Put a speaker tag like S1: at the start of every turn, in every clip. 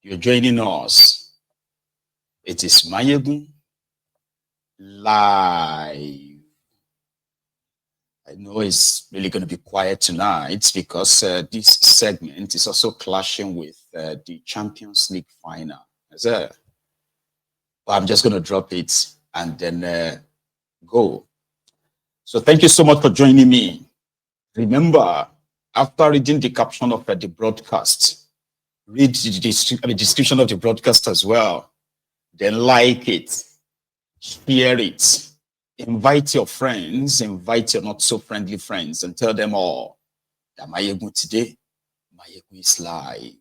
S1: you're joining us. It is Mayegun live. I know it's really going to be quiet tonight because this segment is also clashing with the Champions League final. But I'm just going to drop it and then go. So thank you so much for joining me. Remember, after reading the caption of the broadcast, read the description of the broadcast as well. Then like it, share it, invite your friends, invite your not so friendly friends, and tell them all that Mayegun today, Mayegun is live.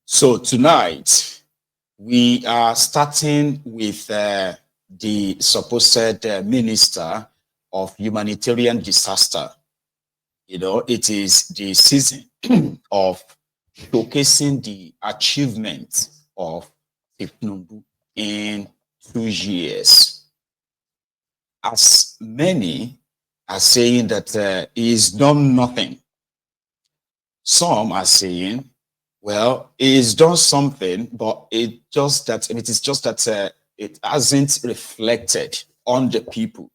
S1: So tonight, we are starting with the supposed minister of humanitarian disaster. You know, it is the season of showcasing the achievement of Tinubu in 2 years. As many are saying that he's done nothing. Some are saying, well, he's done something, but it is just that it hasn't reflected on the people.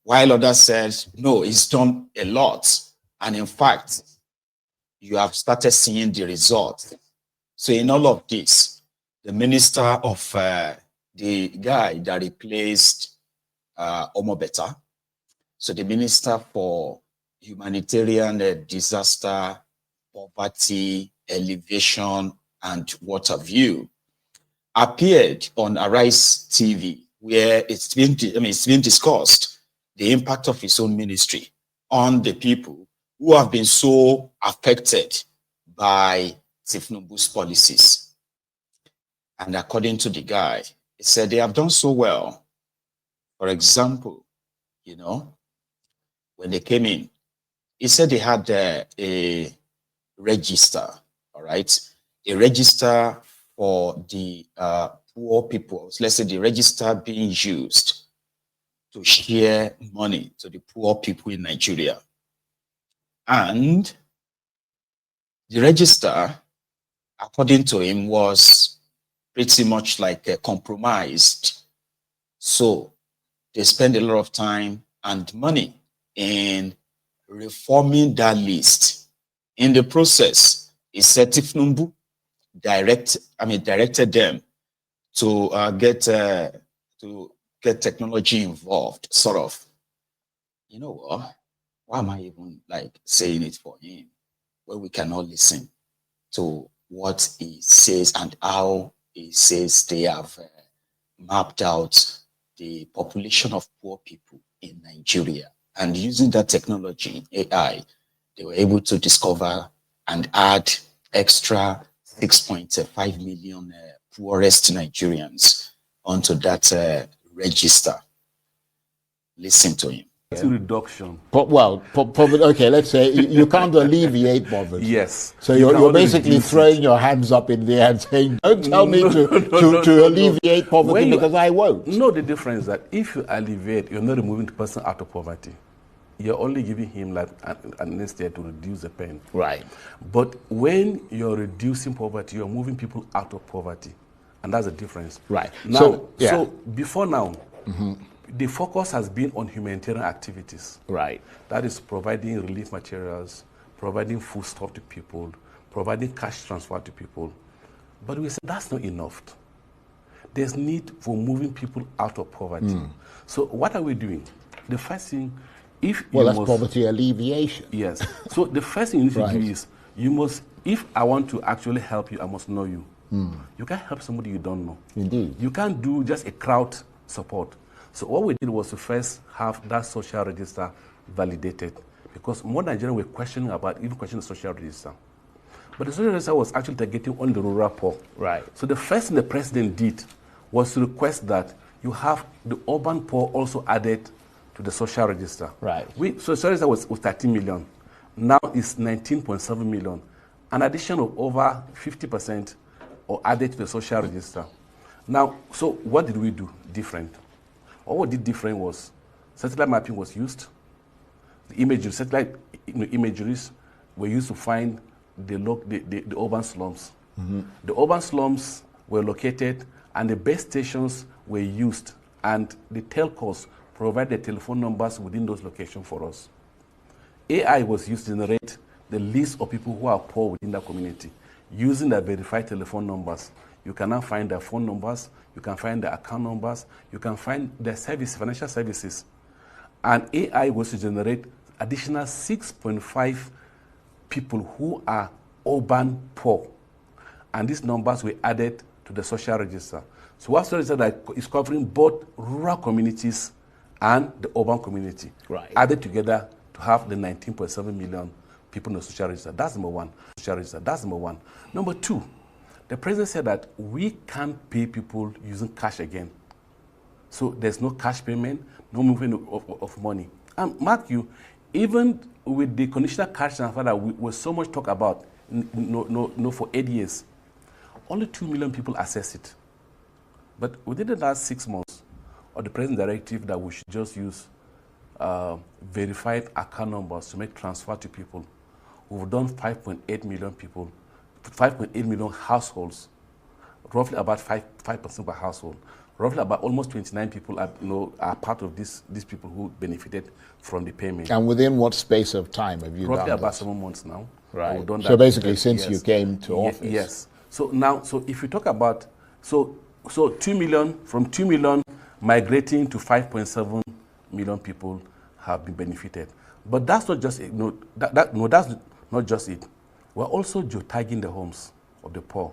S1: While others said, no, he's done a lot. And in fact, you have started seeing the results. So in all of this, the minister of the guy that replaced Omobeta, so the minister for humanitarian disaster, poverty, elevation, and what have you, appeared on Arise TV, where it's been discussed the impact of his own ministry on the people who have been so affected by Tinubu's policies. And according to the guy, he said they have done so well. For example, you know, when they came in, he said they had a register, all right? A register for the poor people. Let's say the register being used to share money to the poor people in Nigeria. And the register, according to him, was pretty much like compromised. So they spend a lot of time and money in reforming that list. In the process, he said Tinubu directed them to get technology involved, sort of. You know what? Why am I even saying it for him when we cannot listen to what he says and how he says they have mapped out the population of poor people in Nigeria, and using that technology, AI, they were able to discover and add extra 6.5 million poorest Nigerians onto that register. Listen to him.
S2: Reduction.
S3: Okay, let's say you can't alleviate poverty.
S2: Yes.
S3: So you're basically throwing your hands up in the air and saying, don't tell me to alleviate poverty because I won't.
S2: No, the difference is that if you alleviate, you're not removing the person out of poverty. You're only giving him like an anesthesia to reduce the pain.
S3: Right.
S2: But when you're reducing poverty, you're moving people out of poverty. And that's the difference.
S3: Right.
S2: Now, so before now, the focus has been on humanitarian activities.
S3: Right.
S2: That is providing relief materials, providing food stuff to people, providing cash transfer to people. But we said that's not enough. There's need for moving people out of poverty. So what are we doing? The first thing,
S3: that's poverty alleviation.
S2: Yes. So the first thing you need to do is, you must, if I want to actually help you, I must know you. You can't help somebody you don't know.
S3: Indeed.
S2: You can't do just a crowd support. So what we did was to first have that social register validated, because more Nigerians were questioning the social register. But the social register was actually targeting on the rural poor.
S3: Right.
S2: So the first thing the president did was to request that you have the urban poor also added to the social register.
S3: Right.
S2: So the social register was 13 million. Now it's 19.7 million. An addition of over 50% or added to the social register. Now, so what did we do different? What we did different was satellite mapping was used. The imagery, satellite imageries were used to find the urban slums. The urban slums were located and the base stations were used, and the telcos provided telephone numbers within those locations for us. AI was used to generate the list of people who are poor within the community. Using the verified telephone numbers, you can now find their phone numbers, you can find their account numbers, you can find their service, financial services. And AI was to generate additional 6.5 people who are urban poor. And these numbers were added to the social register. So what's the register that is covering both rural communities and the urban community, added together to have the 19.7 million people in the social register. That's number one. Social register. That's number one. Number two, the president said that we can't pay people using cash again. So there's no cash payment, no movement of money. And mark you, even with the conditional cash transfer that we so much talk about for 8 years, only 2 million people access it. But within the last 6 months, or the president directive that we should just use verified account numbers to make transfer to people, we've done 5.8 million people, 5.8 million households, roughly about 5% per household. Roughly about almost 29 people are part of these people who benefited from the payment.
S3: And within what space of time have you done
S2: roughly about
S3: this?
S2: 7 months now.
S3: Right. So basically since you came to office.
S2: Yes. So now, so if you talk about, so 2 million, from 2 million migrating to 5.7 million people have been benefited. But that's not just it. That's not just it. We're also geotagging the homes of the poor.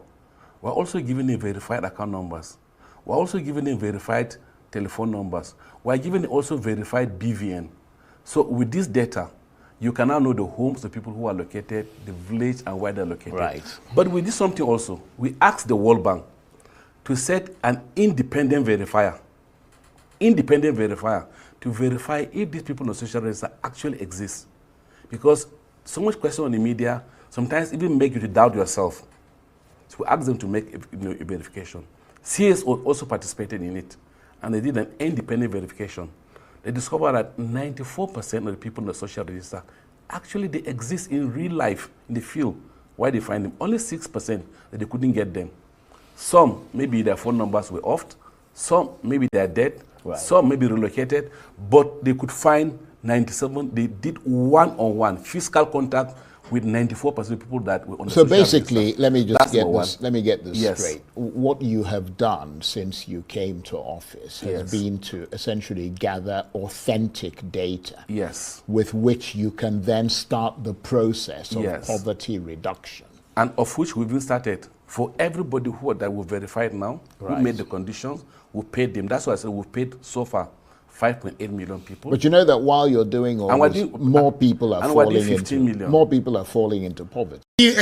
S2: We're also giving them verified account numbers. We're also giving them verified telephone numbers. We're giving them also verified BVN. So with this data, you can now know the homes, the people who are located, the village, and where they're located.
S3: Right.
S2: But with this something also, we asked the World Bank to set an independent verifier to verify if these people on the social register actually exist. Because so much question on the media sometimes even make you to doubt yourself. So we asked them to make a verification. CS also participated in it, and they did an independent verification. They discovered that 94% of the people in the social register actually they exist in real life, in the field, where they find them. Only 6% that they couldn't get them. Some, maybe their phone numbers were off, some, maybe they're dead, some maybe relocated, but they could find 97, they did one-on-one physical contact with 94% of people that were on the social register. So
S3: basically, let me get this straight. What you have done since you came to office has been to essentially gather authentic data with which you can then start the process of poverty reduction.
S2: And of which we've started. For everybody that we've verified now, who made the conditions, we paid them. That's why I said we've paid so far 5.8 million people.
S3: But you know that while you're doing all this, more people are falling into poverty.
S1: You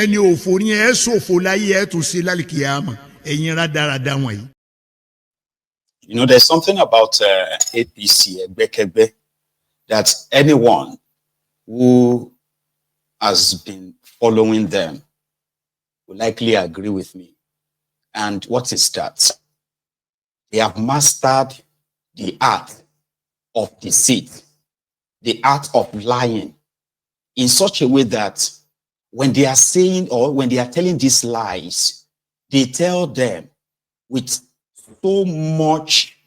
S1: know, there's something about APC, that anyone who has been following them will likely agree with me. And what is that? They have mastered the art of deceit, the art of lying, in such a way that when they are saying or when they are telling these lies, they tell them with so much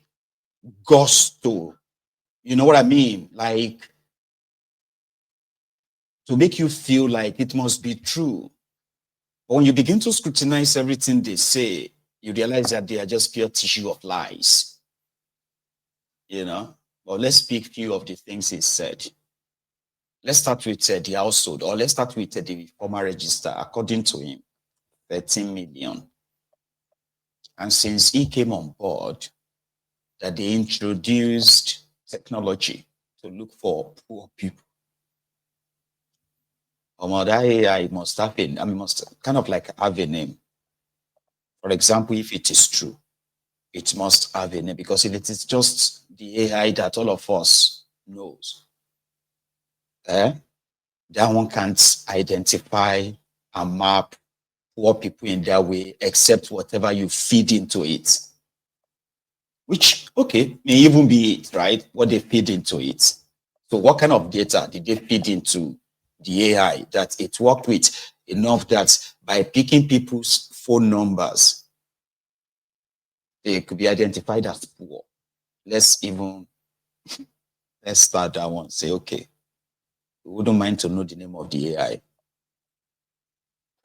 S1: gusto. You know what I mean? Like, to make you feel like it must be true. But when you begin to scrutinize everything they say, you realize that they are just pure tissue of lies. You know? Well, let's pick a few of the things he said. Let's start with the household, or let's start with the former register. According to him, 13 million. And since he came on board, that they introduced technology to look for poor people. That AI must have must kind of like have a name. For example, if it is true, it must have a name, because if it is just the AI that all of us knows, that one can't identify and map poor people in that way, except whatever you feed into it. Which, okay, may even be it, right? What they feed into it. So what kind of data did they feed into the AI that it worked with enough that by picking people's phone numbers, they could be identified as poor. Let's start that one. Say, okay, we wouldn't mind to know the name of the AI.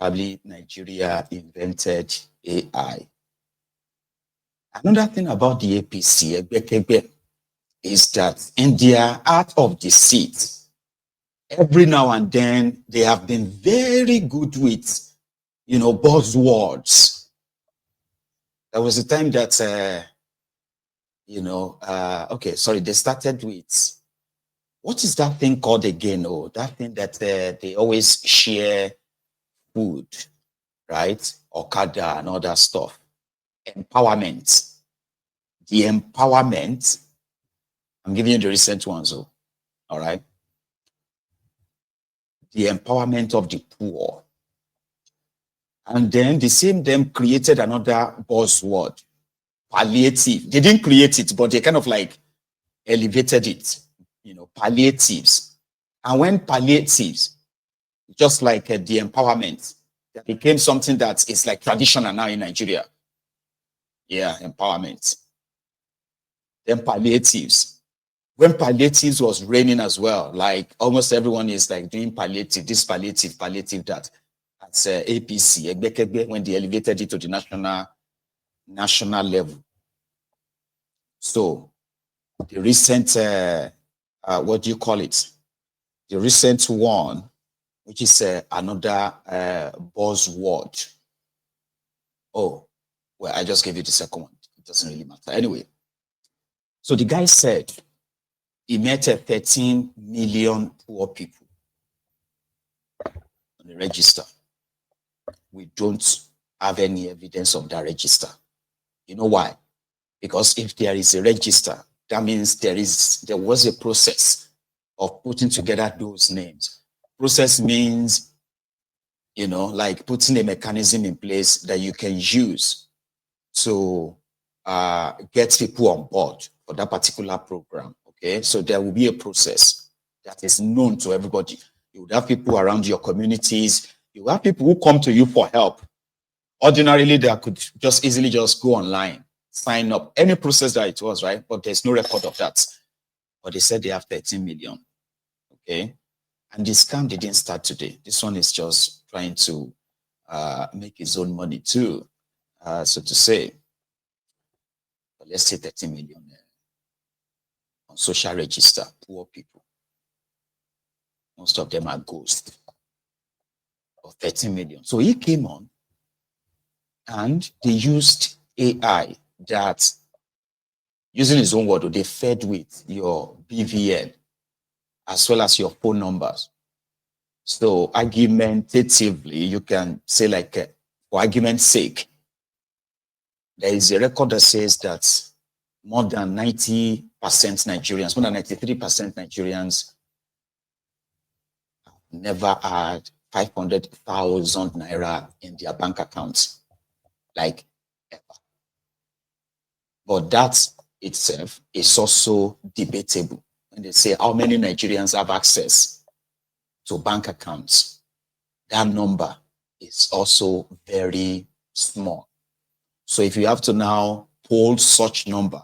S1: Probably Nigeria invented AI. Another thing about the APC, is that in their art of deceit, every now and then they have been very good with, buzzwords. There was a time that, they started with, what is that thing called again? Oh, that thing that they always share food, right? Okada and all that stuff. Empowerment. The empowerment, I'm giving you the recent ones, all right? The empowerment of the poor. And then the same them created another buzzword, palliative. They didn't create it, but they kind of like elevated it, palliatives. And when palliatives, just like the empowerment, that became something that is like traditional now in Nigeria. Yeah, empowerment. Then palliatives. When palliatives was reigning as well, like almost everyone is like doing palliative, this palliative, that. That's APC, when they elevated it to the national level. So the recent, what do you call it? The recent one, which is another buzzword. Oh, well, I just gave you the second one. It doesn't really matter. Anyway, so the guy said he met 13 million poor people on the register. We don't have any evidence of that register. You know why? Because if there is a register, that means there was a process of putting together those names. Process means, like putting a mechanism in place that you can use to get people on board for that particular program. Okay, so there will be a process that is known to everybody. You would have people around your communities. You have people who come to you for help. Ordinarily, they could just easily just go online, sign up, any process that it was, right? But there's no record of that. But they said they have 13 million. Okay. And the scam didn't start today. This one is just trying to make his own money too, so to say. But let's say 13 million on social register, poor people. Most of them are ghosts of 13 million. So he came on and they used AI that, using his own word, they fed with your BVN as well as your phone numbers. So argumentatively, you can say like, for argument's sake, there is a record that says that more than 90% Nigerians, more than 93% Nigerians have never had 500,000 naira in their bank accounts, like ever. But that itself is also debatable. When they say how many Nigerians have access to bank accounts, that number is also very small. So if you have to now poll such number,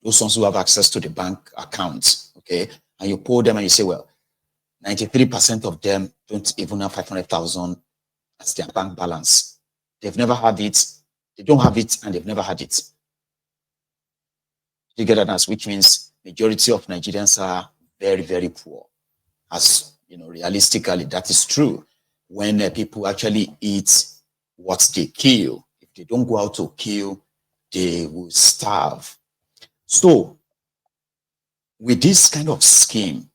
S1: those ones who have access to the bank accounts, okay, and you poll them and you say, well, 93% of them don't even have 500,000 as their bank balance. They've never had it, they don't have it, and they've never had it. You get that, which means majority of Nigerians are very, very poor. As you know, realistically, that is true. When people actually eat what they kill, if they don't go out to kill, they will starve. So, with this kind of scheme,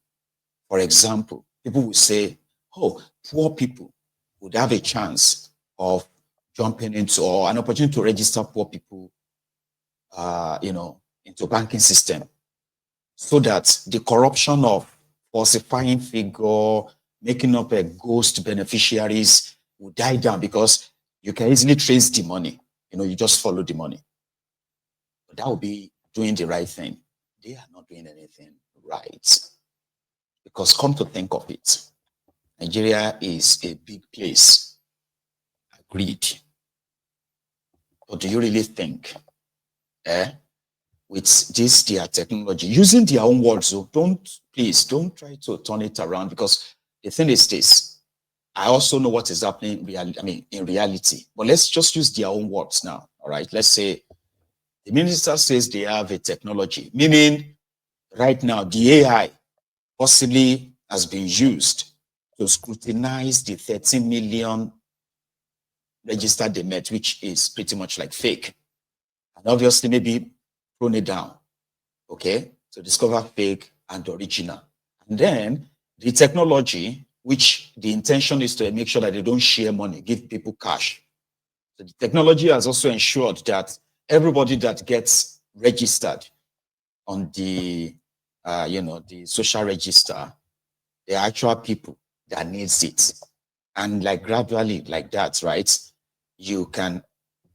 S1: for example, people will say, oh, poor people would have a chance of jumping into, or an opportunity to register poor people, into banking system, so that the corruption of falsifying figure, making up a ghost beneficiaries will die down, because you can easily trace the money. You just follow the money. But that would be doing the right thing. They are not doing anything right. Because come to think of it, Nigeria is a big place. Agreed. But do you really think, with this, their technology, using their own words, so please don't try to turn it around, because the thing is this, I also know what is happening in reality, but let's just use their own words now, all right? Let's say the minister says they have a technology, meaning right now the AI possibly has been used to scrutinize the 13 million registered they met, which is pretty much like fake. And obviously maybe thrown it down, okay, to discover fake and original. And then the technology, which the intention is to make sure that they don't share money, give people cash. So the technology has also ensured that everybody that gets registered on the, the social register, the actual people that needs it. And like gradually like that, right, you can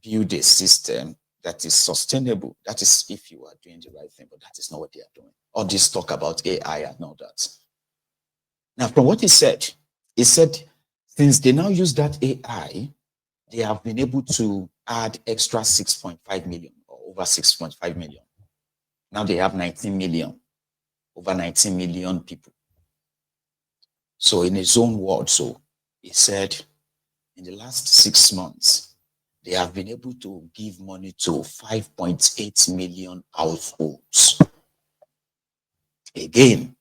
S1: build a system that is sustainable. That is if you are doing the right thing, but that is not what they are doing. All this talk about AI and all that. Now, from what he said since they now use that AI, they have been able to add extra 6.5 million or over 6.5 million. Now they have 19 million, over 19 million people. So in his own words, so he said in the last 6 months, they have been able to give money to 5.8 million households. Again,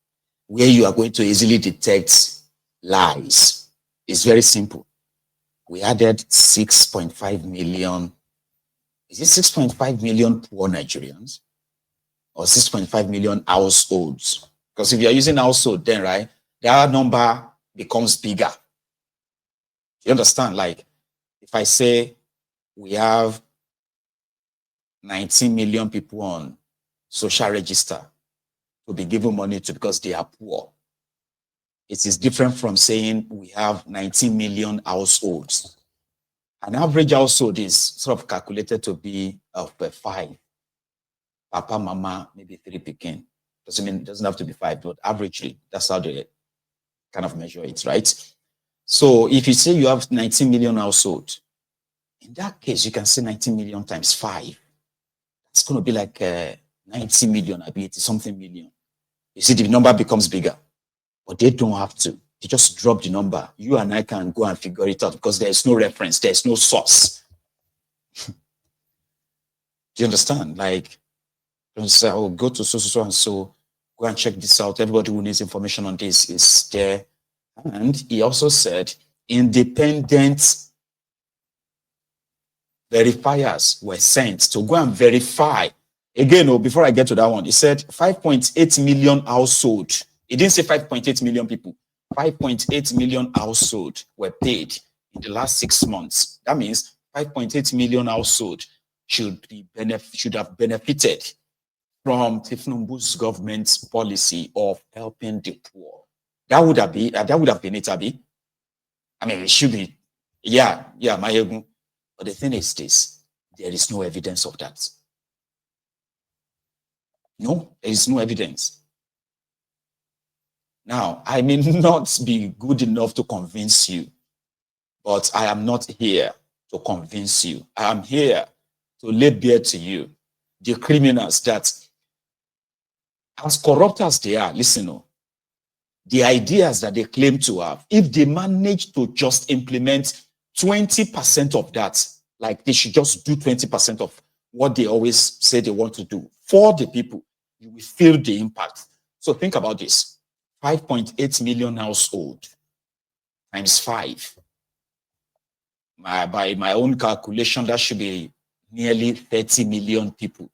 S1: where you are going to easily detect lies is very simple. We added 6.5 million. Is it 6.5 million poor Nigerians or 6.5 million households? Because if you're using household, then right, that number becomes bigger. You understand? Like if I say we have 19 million people on social register to be given money to because they are poor. It is different from saying we have 19 million households. An average household is sort of calculated to be of 5. Papa, mama, maybe 3 pecan. Doesn't have to be 5, but averagely, that's how they kind of measure it, right? So if you say you have 19 million households, in that case, you can say 19 million times 5. It's going to be like 90 million, I 80 something million. You see, the number becomes bigger, but they don't have to. They just drop the number. You and I can go and figure it out because there is no reference, there is no source. Do you understand? Like, don't say, oh, go to so and so, go and check this out. Everybody who needs information on this is there. And he also said independent verifiers were sent to go and verify. Again, before I get to that one, he said 5.8 million households. He didn't say 5.8 million people. 5.8 million households were paid in the last 6 months. That means 5.8 million households should have benefited from Tinubu's government's policy of helping the poor. That would have been it, Abi. I mean, it should be. Yeah, Mayegun. But the thing is this, there is no evidence of that. No, there is no evidence. Now, I may not be good enough to convince you, but I am not here to convince you. I am here to lay bare to you the criminals that, as corrupt as they are, listen, the ideas that they claim to have, if they manage to just implement 20% of that, like they should just do 20% of what they always say they want to do for the people, you will feel the impact. So think about this. 5.8 million household times 5. By my own calculation, that should be nearly 30 million people.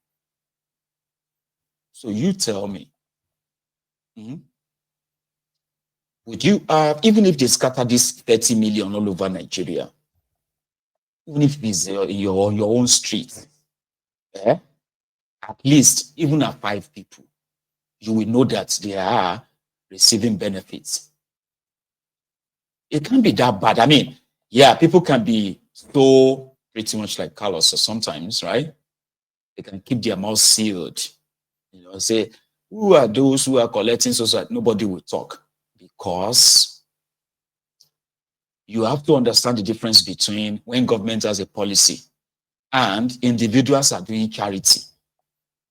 S1: So you tell me, would you, even if they scatter this 30 million all over Nigeria, even if it's on your own street, at least even at 5 people, you will know that they are receiving benefits. It can't be that bad. I mean, yeah, people can be so pretty much like Carlos sometimes, right? They can keep their mouth sealed. Say, who are those who are collecting so that nobody will talk? Because you have to understand the difference between when government has a policy and individuals are doing charity.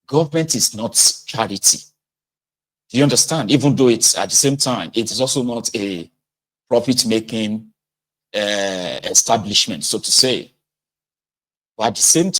S1: Government is not charity. Do you understand? Even though it's at the same time, it is also not a profit-making establishment, so to say. But at the same